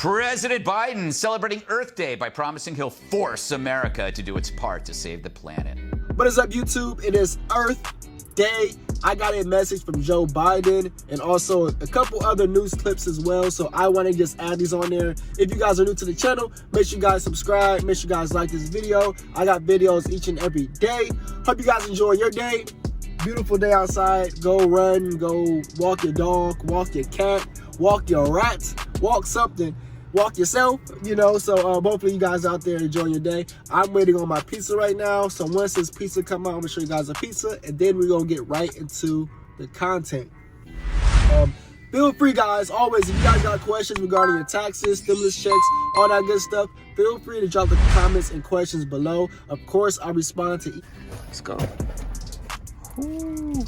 President Biden celebrating Earth Day by promising he'll force America to do its part to save the planet. What is up, YouTube? It is Earth Day. I got a message from Joe Biden and also a couple other news clips as well. So I want to just add these on there. If you guys are new to the channel, make sure you guys subscribe. Make sure you guys like this video. I got videos each and every day. Hope you guys enjoy your day. Beautiful day outside. Go run, go walk your dog, walk your cat, walk your rat, walk something. Walk yourself, you know, so hopefully you guys out there enjoying your day. I'm waiting on my pizza right now, so once this pizza come out, I'm gonna show you guys a pizza, and then we're gonna get right into the content. Feel free, guys, always, if you guys got questions regarding your taxes, stimulus checks, all that good stuff, feel free to drop the comments and questions below. Of course, I respond to. Let's go. Ooh.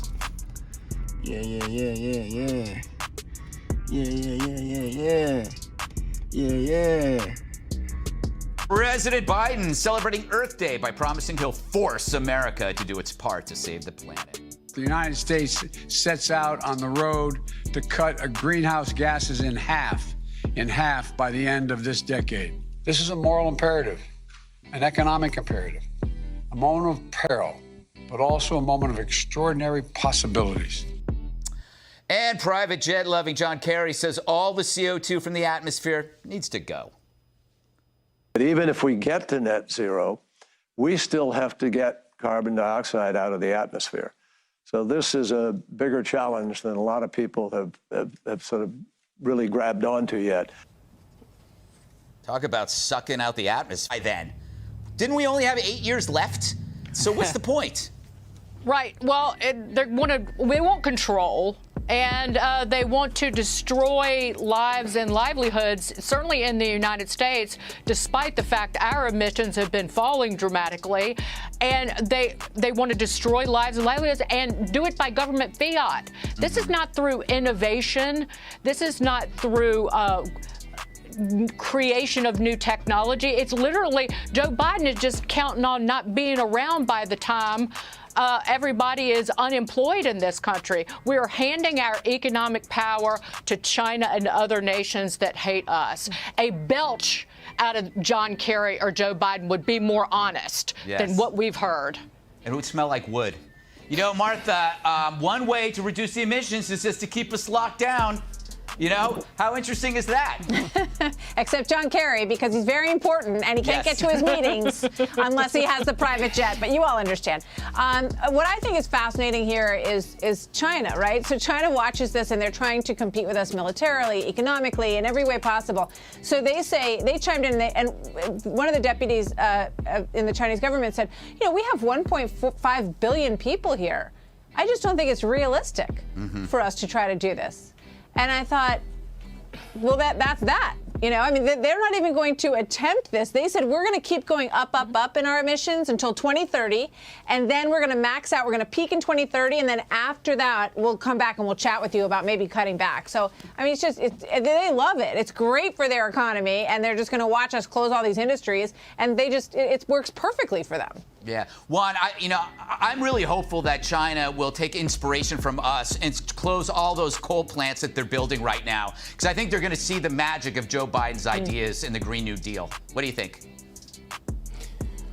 Yeah. President Biden celebrating Earth Day by promising he'll force America to do its part to save the planet. The United States sets out on the road to cut greenhouse gases in half by the end of this decade. This is a moral imperative, an economic imperative, a moment of peril, but also a moment of extraordinary possibilities. And private jet-loving John Kerry says all the CO2 from the atmosphere needs to go. But even if we get to net zero, we still have to get carbon dioxide out of the atmosphere. So this is a bigger challenge than a lot of people have sort of really grabbed onto yet. Talk about sucking out the atmosphere. By then, didn't we only have 8 years left? So what's the point? Right. Well, they won't control, and they want to destroy lives and livelihoods, certainly in the United States, despite the fact our emissions have been falling dramatically. And they want to destroy lives and livelihoods and do it by government fiat. This is not through innovation. This is not through creation of new technology. It's literally Joe Biden is just counting on not being around by the time everybody is unemployed in this country. We are handing our economic power to China and other nations that hate us. A belch out of John Kerry or Joe Biden would be more honest than what we've heard. It would smell like wood. You know, Martha, one way to reduce the emissions is just to keep us locked down. You know, how interesting is that? Except John Kerry, because he's very important and he can't get to his meetings unless he has the private jet. But you all understand. What I think is fascinating here is China, right? So China watches this and they're trying to compete with us militarily, economically, in every way possible. So they chimed in and one of the deputies in the Chinese government said, you know, we have 1.5 billion people here. I just don't think it's realistic for us to try to do this. And I thought, well, that's that. You know, I mean, they're not even going to attempt this. They said, we're going to keep going up in our emissions until 2030. And then we're going to max out. We're going to peak in 2030. And then after that, we'll come back and we'll chat with you about maybe cutting back. So, I mean, they love it. It's great for their economy. And they're just going to watch us close all these industries. And it works perfectly for them. Yeah. Juan, I'm really hopeful that China will take inspiration from us and close all those coal plants that they're building right now. Because I think they're going to see the magic of Joe Biden's ideas in the Green New Deal. What do you think?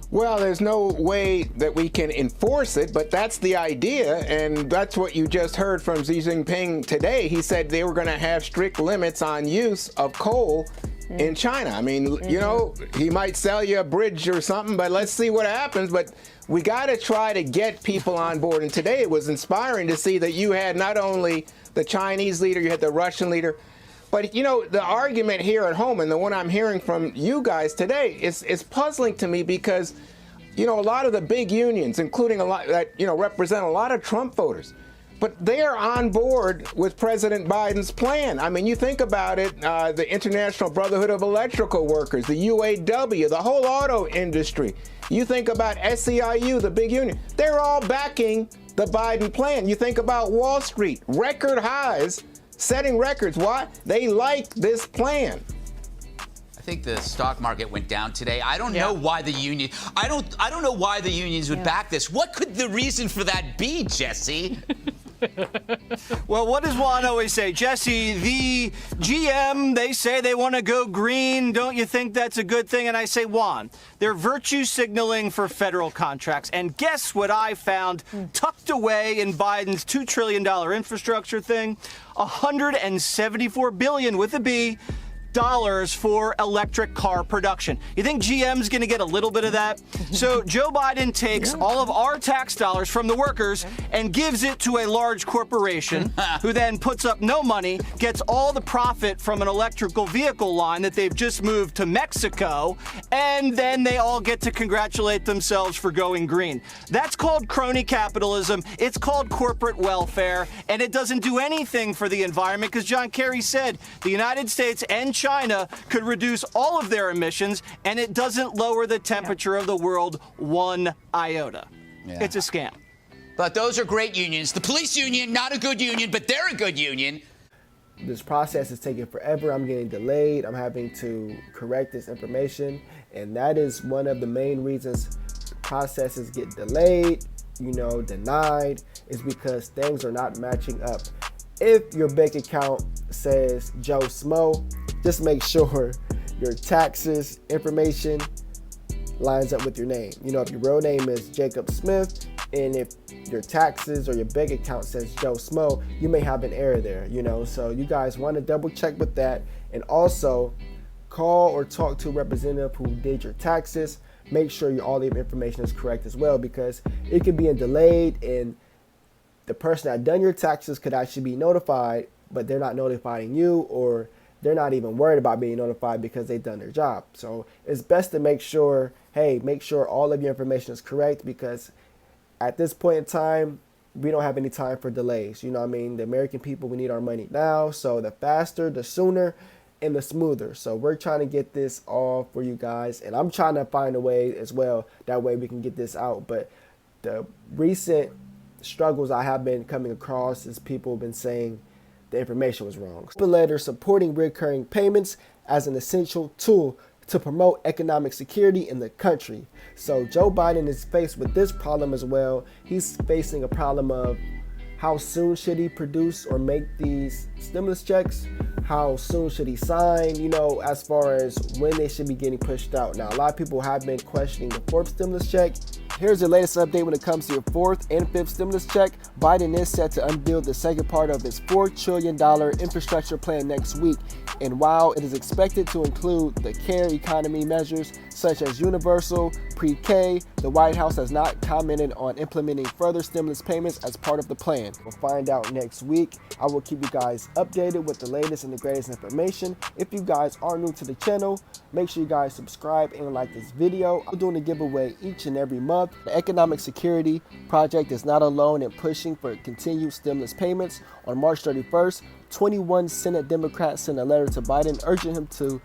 Well, there's no way that we can enforce it, but that's the idea, and that's what you just heard from Xi Jinping today. He said they were going to have strict limits on use of coal in China. I mean, you know, he might sell you a bridge or something, but let's see what happens. But we got to try to get people on board. And today it was inspiring to see that you had not only the Chinese leader, you had the Russian leader, but, you know, the argument here at home and the one I'm hearing from you guys today is puzzling to me because, you know, a lot of the big unions, including a lot that, you know, represent a lot of Trump voters, but they are on board with President Biden's plan. I mean, you think about it, the International Brotherhood of Electrical Workers, the UAW, the whole auto industry. You think about SEIU, the big union. They're all backing the Biden plan. You think about Wall Street, record highs, setting records. Why? They like this plan. I think the stock market went down today. I don't know why the union. I don't know why the unions would back this. What could the reason for that be, Jesse? Well, what does Juan always say? Jesse, the GM, they say they want to go green. Don't you think that's a good thing? And I say, Juan, they're virtue signaling for federal contracts. And guess what I found tucked away in Biden's $2 trillion infrastructure thing? $174 billion with a B dollars for electric car production. You think GM's going to get a little bit of that? So Joe Biden takes all of our tax dollars from the workers and gives it to a large corporation who then puts up no money, gets all the profit from an electrical vehicle line that they've just moved to Mexico, and then they all get to congratulate themselves for going green. That's called crony capitalism. It's called corporate welfare, and it doesn't do anything for the environment because John Kerry said the United States and China could reduce all of their emissions, and it doesn't lower the temperature of the world one iota. Yeah. It's a scam. But those are great unions. The police union, not a good union, but they're a good union. This process is taking forever. I'm getting delayed. I'm having to correct this information. And that is one of the main reasons processes get delayed, denied, is because things are not matching up. If your bank account says Joe Smo, just make sure your taxes information lines up with your name. If your real name is Jacob Smith, and if your taxes or your bank account says Joe Smo, you may have an error there, So you guys want to double check with that, and also call or talk to a representative who did your taxes. Make sure all the information is correct as well, because it could be delayed, and the person that done your taxes could actually be notified, but they're not notifying you, or they're not even worried about being notified because they've done their job. So it's best to make sure all of your information is correct, because at this point in time, we don't have any time for delays. The American people, we need our money now. So the faster, the sooner, and the smoother. So we're trying to get this all for you guys. And I'm trying to find a way as well. That way we can get this out. But the recent struggles I have been coming across is people have been saying the information was wrong. A letter supporting recurring payments as an essential tool to promote economic security in the country. So Joe Biden is faced with this problem as well. He's facing a problem of how soon should he produce or make these stimulus checks? How soon should he sign, as far as when they should be getting pushed out. Now, a lot of people have been questioning the fourth stimulus check. Here's the latest update when it comes to your fourth and fifth stimulus check. Biden is set to unveil the second part of his $4 trillion infrastructure plan next week. And while it is expected to include the care economy measures such as universal pre-K, the White House has not commented on implementing further stimulus payments as part of the plan. We'll find out next week. I will keep you guys updated with the latest and the greatest information. If you guys are new to the channel, make sure you guys subscribe and like this video. I'm doing a giveaway each and every month. The Economic Security Project is not alone in pushing for continued stimulus payments. On March 31st, 21 Senate Democrats sent a letter to Biden urging him to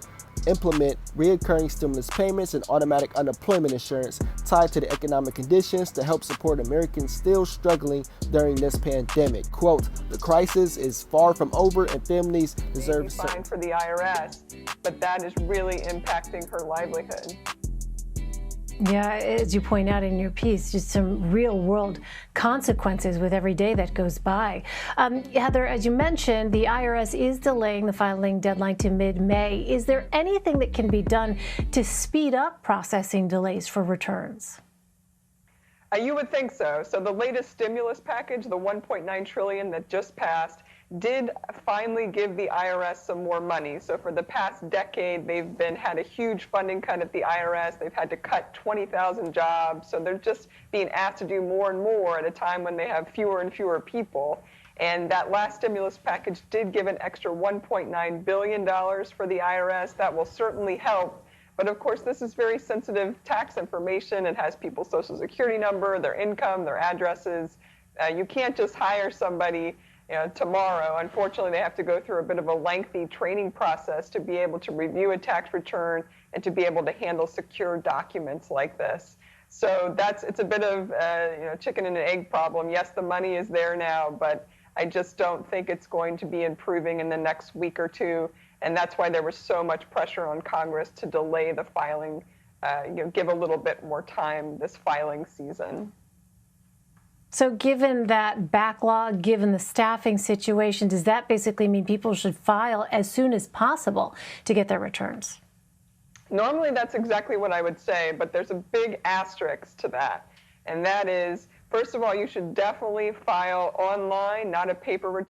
implement recurring stimulus payments and automatic unemployment insurance tied to the economic conditions to help support Americans still struggling during this pandemic. Quote, "The crisis is far from over and families deserve..." Fine for the IRS, but that is really impacting her livelihood. Yeah, as you point out in your piece, just some real world consequences with every day that goes by. Heather, as you mentioned, the IRS is delaying the filing deadline to mid-May. Is there anything that can be done to speed up processing delays for returns? You would think so. So the latest stimulus package, the $1.9 trillion that just passed, did finally give the IRS some more money. So for the past decade, they've had a huge funding cut at the IRS. They've had to cut 20,000 jobs. So they're just being asked to do more and more at a time when they have fewer and fewer people. And that last stimulus package did give an extra $1.9 billion for the IRS. That will certainly help. But of course, this is very sensitive tax information. It has people's social security number, their income, their addresses. You can't just hire somebody tomorrow. Unfortunately, they have to go through a bit of a lengthy training process to be able to review a tax return and to be able to handle secure documents like this. So it's a bit of chicken and an egg problem. Yes, the money is there now, but I just don't think it's going to be improving in the next week or two. And that's why there was so much pressure on Congress to delay the filing, give a little bit more time this filing season. So given that backlog, given the staffing situation, does that basically mean people should file as soon as possible to get their returns? Normally, that's exactly what I would say, but there's a big asterisk to that. And that is, first of all, you should definitely file online, not a paper return.